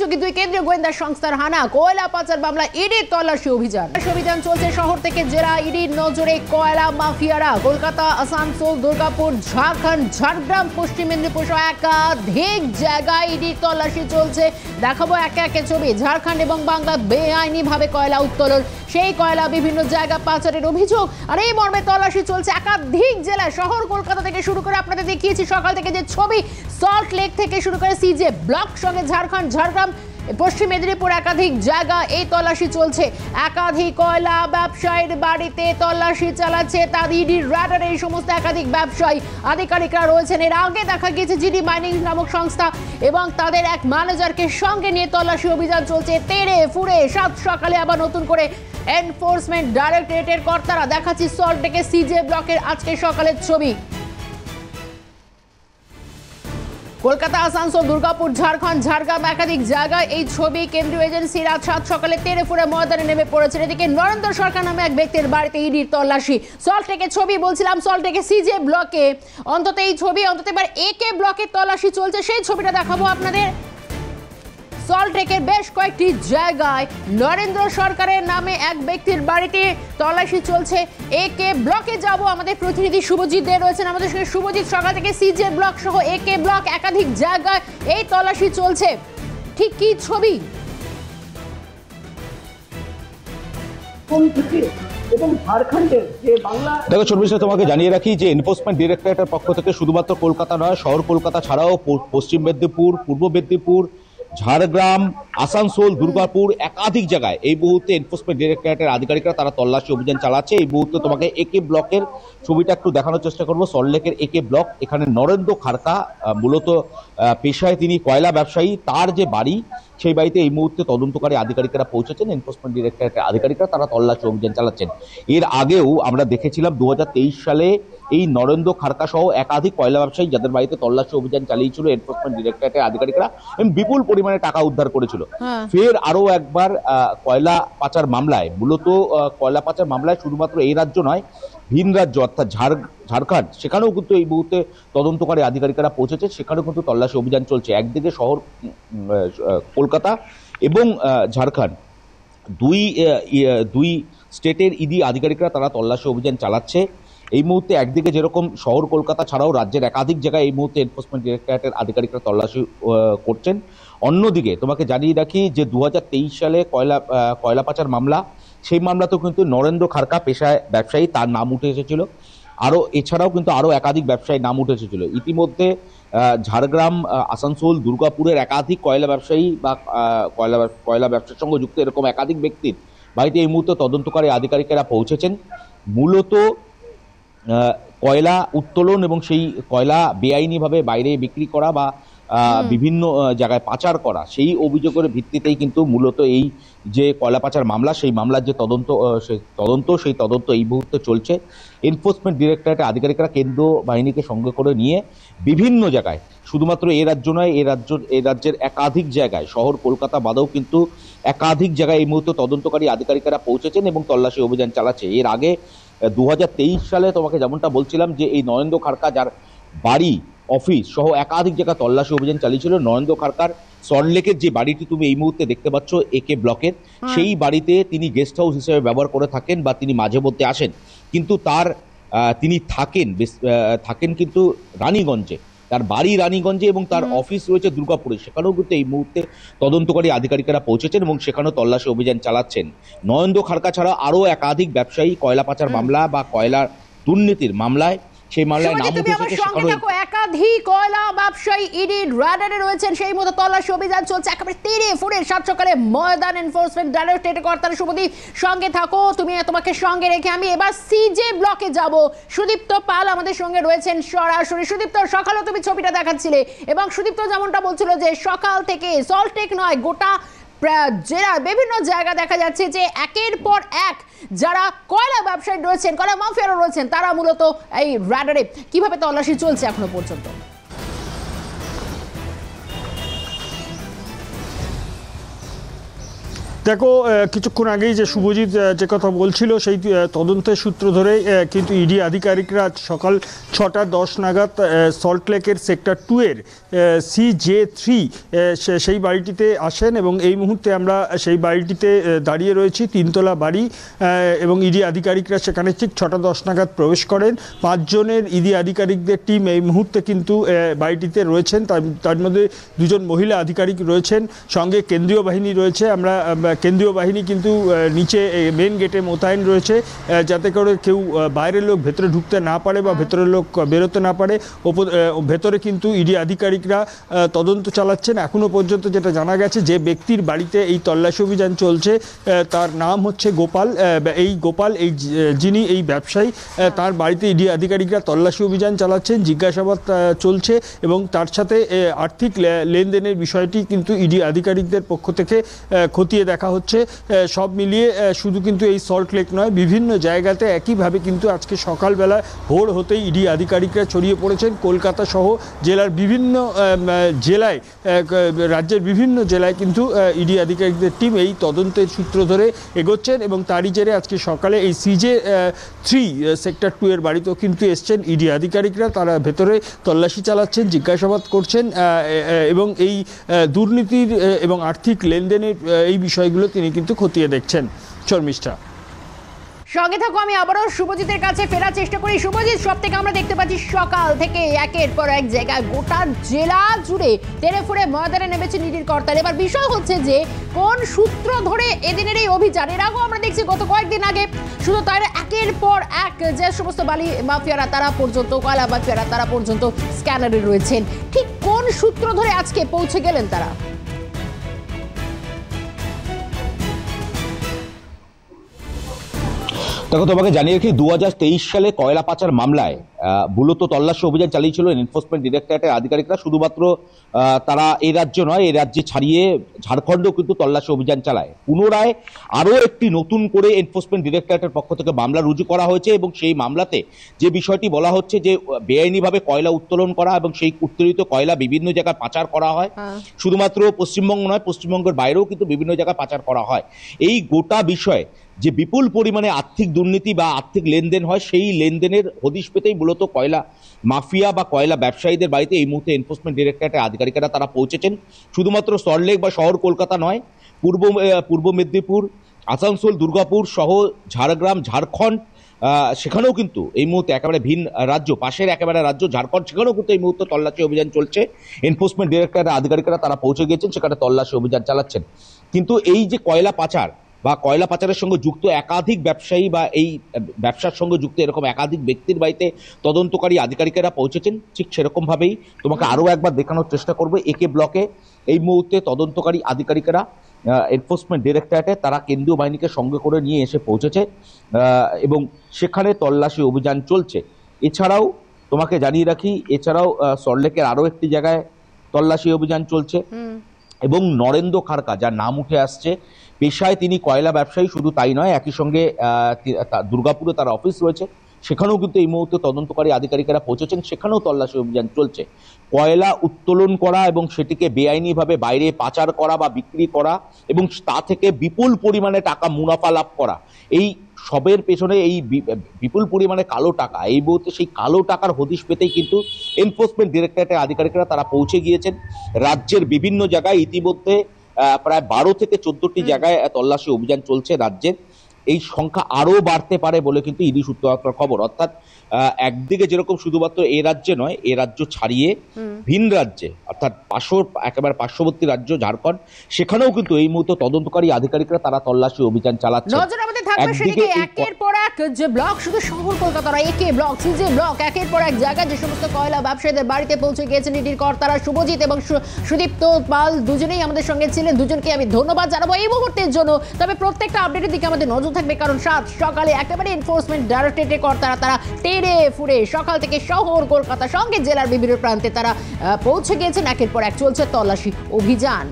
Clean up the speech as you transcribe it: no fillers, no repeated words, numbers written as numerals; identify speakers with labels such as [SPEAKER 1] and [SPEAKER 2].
[SPEAKER 1] দুই কেন্দ্রীয় গোয়েন্দা সংস্থার হানা কয়লা পাচার মামলা ইডির তল্লাশি অভিযান চলছে শহর থেকে জেলা ইডির নজরে কয়লা মাফিয়ারা কলকাতা আসানসোল দুর্গাপুর ঝাড়খণ্ড ঝাড়গ্রাম পশ্চিম মেদিনীপুর সহ একাধিক জায়গায় ইডির তল্লাশি চলছে। দেখাবো একে একে ছবি। ঝাড়খণ্ড এবং বাংলা বেআইনিভাবে কয়লা উত্তোলন, সেই কয়লা বিভিন্ন জায়গা পাচারের অভিযোগ, আর এই মর্মে তল্লাশি চলছে একাধিক জেলায়। শহর কলকাতা থেকে শুরু করে আপনাদের দেখিয়েছি সকাল থেকে যে ছবি, সল্ট লেক থেকে শুরু করে সিজে ব্লক সঙ্গে ঝাড়খণ্ড ঝাড়গ্রাম পশ্চিম মেদিনীপুর একাধিক জায়গা এই তল্লাশি চলছে। একাধিক কয়লা ব্যবসায়ীর বাড়িতে তল্লাশি চালাচ্ছে তার ইডির রাডারে এই সমস্ত একাধিক ব্যবসায়ী আধিকারিকরা রয়েছেন। এর আগে দেখা গিয়েছে জিডি মাইনিং নামক সংস্থা এবং তাদের এক ম্যানেজারকে সঙ্গে নিয়ে তল্লাশি অভিযান চলছে। তেড়ে ফুড়ে সাত সকালে আবার নতুন করে এনফোর্সমেন্ট ডাইরেক্টরেটের কর্তারা। দেখাচ্ছি সল্ট লেকে সিজে ব্লকের আজকে সকালের ছবি। কলকাতা আসানসোল দুর্গাপুর ঝাড়খণ্ড ঝাড়গ্রাম একাধিক জায়গায় এই ছবি। কেন্দ্রীয় এজেন্সি রাত 7 সকালে তেড়ে ফুড়ে ময়দানে নেমে পড়েছে। এদিকে নরেন্দ্র সরকার নামে এক ব্যক্তির বাড়িতে ইডির তল্লাশি। সল্ট লেকের ছবি বলছিলাম, সল্ট লেকে সিজে ব্লকে অন্তত এই ছবি, অন্তত এবার একে ব্লকের তল্লাশি চলছে, সেই ছবিটা দেখাবো আপনাদের। সল্ট লেকের বেশ কয়েকটি জায়গায় নরেন্দ্র সরকারের নামে এক ব্যক্তির বাড়িতে তল্লাশি চলছে। একে ব্লকে যাব, আমাদের প্রতিনিধি শুভজিৎ দে রয়েছেন আমাদের সঙ্গে। শুভজিৎ, সকাল থেকে সিজে ব্লক সহ একে ব্লক একাধিক জায়গায় এই তল্লাশি চলছে, ঠিক কি ছবি?
[SPEAKER 2] দেখো চব্বিশে তোমাকে জানিয়ে রাখি যে এনফোর্সমেন্ট ডিরেক্টরেটের পক্ষ থেকে শুধুমাত্র কলকাতা নয়, শহর কলকাতা ছাড়াও পশ্চিম মেদিনীপুর, পূর্ব মেদিনীপুর, ঝাড়গ্রাম, আসানসোল, দুর্গাপুর একাধিক জায়গায় এই মুহূর্তে এনফোর্সমেন্ট ডিরেক্টরেটের আধিকারিকরা তারা তল্লাশি অভিযান চালাচ্ছে। এই মুহূর্তে তোমাকে একে ব্লকের ছবিটা একটু দেখানোর চেষ্টা করবো। সল্টলেকের একে ব্লক, এখানে নরেন্দ্র খাড়কা মূলত পেশায় তিনি কয়লা ব্যবসায়ী, তার যে বাড়ি সেই বাড়িতে এই মুহূর্তে তদন্তকারী আধিকারিকরা পৌঁছেছেন। এনফোর্সমেন্ট ডিরেক্টরেটের আধিকারিকরা তারা তল্লাশি অভিযান চালাচ্ছেন। এর আগেও আমরা দেখেছিলাম 2023 সালে এই নরেন্দ্র খাড়কা সহ একাধিক কয়লা ব্যবসায়ী যাদের বাড়িতে তল্লাশি অভিযান চালিয়েছিল এনফোর্সমেন্ট ডিরেক্টরেটের আধিকারিকরা এবং বিপুল পরিমাণে টাকা উদ্ধার করেছিল। ফের আরো একবার কয়লা পাচার মামলায়, মূলত কয়লা পাচার মামলায় শুধুমাত্র এই রাজ্য নয়, ভিন রাজ্য অর্থাৎ ঝাড়খণ্ড, সেখানেও কিন্তু এই মুহূর্তে তদন্তকারী আধিকারিকরা পৌঁছেছে, সেখানেও কিন্তু তল্লাশি অভিযান চলছে। একদিকে শহর কলকাতা এবং ঝাড়খণ্ড দুই স্টেটের ইডি আধিকারিকরা তারা তল্লাশি অভিযান চালাচ্ছে এই মুহূর্তে। একদিকে যেরকম শহর কলকাতা ছাড়াও রাজ্যের একাধিক জায়গায় এই মুহূর্তে এনফোর্সমেন্ট ডিরেক্টরেটের আধিকারিকরা তল্লাশি করছেন। অন্যদিকে তোমাকে জানিয়ে রাখি যে 2023 সালে কয়লা পাচার মামলা, সেই মামলাতেও কিন্তু নরেন্দ্র খাড়কা পেশায় ব্যবসায়ী, তার নাম উঠে এসেছিল। এছাড়াও কিন্তু আরও একাধিক ব্যবসায়ীর নাম উঠে এসেছিল। ইতিমধ্যে ঝাড়গ্রাম, আসানসোল, দুর্গাপুরের একাধিক কয়লা ব্যবসায়ী বা কয়লা ব্যবসার সঙ্গে যুক্ত এরকম একাধিক ব্যক্তির বাড়িতে এই মুহূর্তে তদন্তকারী আধিকারিকেরা পৌঁছেছেন। মূলত কয়লা উত্তোলন এবং সেই কয়লা বেআইনিভাবে বাইরে বিক্রি করা বা বিভিন্ন জায়গায় পাচার করা, সেই অভিযোগের ভিত্তিতেই কিন্তু মূলত এই যে কয়লা পাচার মামলা, সেই মামলার যে সেই তদন্ত এই মুহূর্তে চলছে। এনফোর্সমেন্ট ডিরেক্টরেটের আধিকারিকরা কেন্দ্র বাহিনীকে সঙ্গে করে নিয়ে বিভিন্ন জায়গায়, শুধুমাত্র এই রাজ্য নয়, এই রাজ্যের একাধিক জায়গায়, শহর কলকাতা বাদেও কিন্তু একাধিক জায়গায় এই মুহূর্তে তদন্তকারী আধিকারিকরা পৌঁছেছেন এবং তল্লাশি অভিযান চালাচ্ছে। এর আগে 2023 সালে তোমাকে যেমনটা বলছিলাম যে এই নরেন্দ্র খাড়কা, যার বাড়ি অফিস সহ একাধিক জায়গা তল্লাশি অভিযান চালিয়েছিল। নরেন্দ্র খাড়কার সল্টলেকের যে বাড়িটি তুমি এই মুহূর্তে দেখতে পাচ্ছ একে ব্লকের, সেই বাড়িতে তিনি গেস্ট হাউস হিসেবে ব্যবহার করে থাকেন বা তিনি মাঝে মধ্যে আসেন, কিন্তু তিনি থাকেন কিন্তু রানীগঞ্জে, তার বাড়ি রানীগঞ্জে এবং তার অফিস রয়েছে দুর্গাপুরে। সেখানেও কিন্তু এই মুহূর্তে তদন্তকারী আধিকারিকরা পৌঁছেছেন এবং সেখানেও তল্লাশি অভিযান চালাচ্ছেন। নরেন্দ্র খাড়কা ছাড়া আরও একাধিক ব্যবসায়ী কয়লা পাচার মামলা বা কয়লার দুর্নীতির মামলায়, সেই মামলায় নাম উঠেছে।
[SPEAKER 1] একাধিক কয়লা ব্যবসায়ী ইডির রাডারে রয়েছেন, সেই মতো তল্লাশি অভিযান চলছে একেবারে তেড়ে ফুড়ে 7 সকালে ময়দান। এনফোর্সমেন্ট ডাইরেক্টরেটের কর্তারা শুভদীপ সঙ্গে থাকো, তোমাকে সঙ্গে রেখে আমি এবার সিজে ব্লকে যাব। সুদীপ্ত পাল আমাদের সঙ্গে রয়েছেন সরাসরি। সুদীপ্ত, সকালে তুমি ছবিটা দেখাচ্ছিলে এবং সুদীপ্ত যেমনটা বলছিল যে সকাল থেকে সল্ট লেক নয়, গোটা জেলার বিভিন্ন জায়গা দেখা যাচ্ছে যে একের পর এক যারা কয়লা ব্যবসায়ী রয়েছেন, কয়লা মাফিয়ারা রয়েছেন, তারা মূলত এই রাডারে কিভাবে তল্লাশি চলছে এখনো পর্যন্ত?
[SPEAKER 3] দেখো, কিছুক্ষণ আগেই যে শুভজিৎ যে কথা বলছিল সেই তদন্তের সূত্র ধরে কিন্তু ইডি আধিকারিকরা সকাল 6:10 নাগাদ সল্টলেকের সেক্টর 2-এর CJ3 সেই বাড়িটিতে আসেন এবং এই মুহূর্তে আমরা সেই বাড়িটিতে দাঁড়িয়ে রয়েছি। 3তলা বাড়ি এবং ইডি আধিকারিকরা সেখানে ঠিক 6:10 নাগাদ প্রবেশ করেন। 5 জনের ইডি আধিকারিকদের টিম এই মুহূর্তে কিন্তু বাড়িটিতে রয়েছেন। তার মধ্যে 2 জন মহিলা আধিকারিক রয়েছেন, সঙ্গে কেন্দ্রীয় বাহিনী রয়েছে। আমরা কেন্দ্রীয় বাহিনী কিন্তু নিচে মেন গেটে মোতায়েন রয়েছে, যাতে করে কেউ বাইরের লোক ভেতরে ঢুকতে না পারে বা ভেতরের লোক বেরোতে না পারে। ভেতরে কিন্তু ইডি আধিকারিকরা তদন্ত চালাচ্ছেন। এখনও পর্যন্ত যেটা জানা গেছে, যে ব্যক্তির বাড়িতে এই তল্লাশি অভিযান চলছে তার নাম হচ্ছে গোপাল। এই যিনি এই ব্যবসায়ী, তার বাড়িতে ইডি আধিকারিকরা তল্লাশি অভিযান চালাচ্ছেন, জিজ্ঞাসাবাদ চলছে এবং তার সাথে আর্থিক লেনদেনের বিষয়টি কিন্তু ইডি আধিকারিকদের পক্ষ থেকে খতিয়ে দেখা হচ্ছে। সব মিলিয়ে শুধু কিন্তু এই সল্টলেক নয়, বিভিন্ন জায়গাতে একইভাবে কিন্তু আজকে সকালবেলা ভোর হতেই ইডি আধিকারিকরা ছড়িয়ে পড়েছেন। কলকাতা সহ জেলার বিভিন্ন জেলায়, রাজ্যের বিভিন্ন জেলায় কিন্তু ইডি আধিকারিকদের টিম এই তদন্তের সূত্র ধরে এগোচ্ছেন এবং তারই জেরে আজকে সকালে এই CJ3 সেক্টর 2-এর বাড়িতেও কিন্তু এসছেন ইডি আধিকারিকরা। তারা ভেতরে তল্লাশি চালাচ্ছেন, জিজ্ঞাসাবাদ করছেন এবং এই দুর্নীতির এবং আর্থিক লেনদেনের এই বিষয়গুলো তিনি কিন্তু খতিয়ে দেখছেন। শর্মিষ্ঠা,
[SPEAKER 1] সঙ্গে থাকো, আমি আবারও শুভজিতের কাছে ফেরার চেষ্টা করি। শুভজিৎ, সব থেকে আমরা দেখতে পাচ্ছি সকাল থেকে একের পর এক জায়গায় গোটা জেলা জুড়ে তেড়ে ফুড়ে ময়দানে নেমেছে ইডির কর্তারা। এবার বিষয় হচ্ছে যে কোন সূত্র ধরে এদিনের এই অভিযান। এর আগেও আমরা দেখছি গত কয়েকদিন আগে শুধু তাই একের পর এক যে সমস্ত বালি মাফিয়ারা তারা পর্যন্ত, কয়লা মাফিয়ারা তারা পর্যন্ত স্ক্যানারে রয়েছেন। ঠিক কোন সূত্র ধরে আজকে পৌঁছে গেলেন তারা?
[SPEAKER 2] দেখো, তোমাকে জানিয়ে রাখি 2023 সালে কয়লা পাচার মামলায় মূলত তল্লাশি অভিযান চালিয়েছিল এনফোর্সমেন্ট ডিরেক্টরেটের আধিকারিকরা। শুধুমাত্র তারা এই রাজ্য নয়, এই রাজ্যে ছাড়িয়ে ঝাড়খণ্ডেও কিন্তু তল্লাশি অভিযান চালায়। পুনরায় আরও একটি নতুন করে এনফোর্সমেন্ট ডিরেক্টরেটের পক্ষ থেকে মামলা রুজু করা হয়েছে এবং সেই মামলাতে যে বিষয়টি বলা হচ্ছে যে বেআইনিভাবে কয়লা উত্তোলন করা এবং সেই উত্তোলিত কয়লা বিভিন্ন জায়গায় পাচার করা হয়। শুধুমাত্র পশ্চিমবঙ্গ নয়, পশ্চিমবঙ্গের বাইরেও কিন্তু বিভিন্ন জায়গায় পাচার করা হয়। এই গোটা বিষয়ে যে বিপুল পরিমাণে আর্থিক দুর্নীতি বা আর্থিক লেনদেন হয়, সেই লেনদেনের হদিশ পেতেই মূলত কয়লা মাফিয়া বা কয়লা ব্যবসায়ীদের বাড়িতে এই মুহূর্তে এনফোর্সমেন্ট ডিরেক্টরেটের আধিকারিকেরা তারা পৌঁছেছেন। শুধুমাত্র সল্টলেক বা শহর কলকাতা নয়, পূর্ব মেদিনীপুর, আসানসোল, দুর্গাপুর সহ ঝাড়গ্রাম, ঝাড়খণ্ড, সেখানেও কিন্তু এই মুহূর্তে একেবারে ভিন্ন রাজ্য, পাশের একেবারে রাজ্য ঝাড়খণ্ড, সেখানেও কিন্তু এই মুহূর্তে তল্লাশি অভিযান চলছে। এনফোর্সমেন্ট ডিরেক্টরেটের আধিকারিকেরা তারা পৌঁছে গিয়েছেন, সেখানে তল্লাশি অভিযান চালাচ্ছেন। কিন্তু এই যে কয়লা পাচার বা কয়লা পাচারের সঙ্গে যুক্ত একাধিক ব্যবসায়ী বা এই ব্যবসার সঙ্গে যুক্ত এরকম একাধিক ব্যক্তির বাড়িতে তদন্তকারী আধিকারিকেরা পৌঁছেছেন। ঠিক সেরকমভাবেই তোমাকে আরও একবার দেখানোর চেষ্টা করবো। একে ব্লকে এই মুহূর্তে তদন্তকারী আধিকারিকেরা এনফোর্সমেন্ট ডিরেক্টরেটে তারা কেন্দ্রীয় বাহিনীকে সঙ্গে করে নিয়ে এসে পৌঁছেছে এবং সেখানে তল্লাশি অভিযান চলছে। এছাড়াও তোমাকে জানিয়ে রাখি, এছাড়াও সল্টলেকের আরও একটি জায়গায় তল্লাশি অভিযান চলছে এবং নরেন্দ্র খাড়কা, যার নাম উঠে আসছে, পেশায় তিনি কয়লা ব্যবসায়ী, শুধু তাই নয়, একই সঙ্গে দুর্গাপুরে তার অফিস রয়েছে, সেখানেও কিন্তু এই মুহূর্তে তদন্তকারী আধিকারিকেরা পৌঁছেছেন, সেখানেও তল্লাশি অভিযান চলছে। কয়লা উত্তোলন করা এবং সেটিকে বেআইনিভাবে বাইরে পাচার করা বা বিক্রি করা এবং তা থেকে বিপুল পরিমাণে টাকা মুনাফা লাভ করা, এই সবের পেছনে এই বিপুল পরিমাণে কালো টাকা, এই মুহূর্তে সেই কালো টাকার হদিশ পেতেই কিন্তু এনফোর্সমেন্ট ডিরেক্টরেটের আধিকারিকরা তারা পৌঁছে গিয়েছেন। রাজ্যের বিভিন্ন জায়গায় ইতিমধ্যে প্রায় 12 থেকে 14টি জায়গায় তল্লাশি অভিযান চলছে রাজ্যের। এই সংখ্যা আরও বাড়তে পারে বলে কিন্তু ইডি সূত্রপাতের খবর। অর্থাৎ একদিকে যেরকম শুধুমাত্র এ রাজ্যে নয়, এ রাজ্য ছাড়িয়ে ভিন রাজ্যে অর্থাৎ একেবারে পার্শ্ববর্তী রাজ্য ঝাড়খণ্ড, সেখানেও কিন্তু এই মুহূর্তে তদন্তকারী আধিকারিকরা তারা তল্লাশি অভিযান চালাচ্ছে।
[SPEAKER 1] একের পর এক যে ব্লক, শুধু শহর কলকাতা নয়, একে ব্লক, সিজে ব্লক, একের পর এক জায়গায় যে সমস্ত কয়লা ব্যবসায়ীদের বাড়িতে পৌঁছে গিয়েছেন ইডির কর্তারা। শুভজিৎ এবং সুদীপ্ত পাল দুজনেই আমাদের সঙ্গে ছিলেন, দুজনকে আমি ধন্যবাদ জানাবো এই মুহূর্তের জন্য। তবে প্রত্যেকটা আপডেটের দিকে আমাদের নজর থাকবে, কারণ সকালে একেবারে এনফোর্সমেন্ট ডাইরেক্টরেটের কর্তারা তারা তেড়ে ফুড়ে সকাল থেকে শহর কলকাতা সঙ্গে জেলার বিভিন্ন প্রান্তে তারা পৌঁছে গিয়েছেন। একের পর এক চলছে তল্লাশি অভিযান।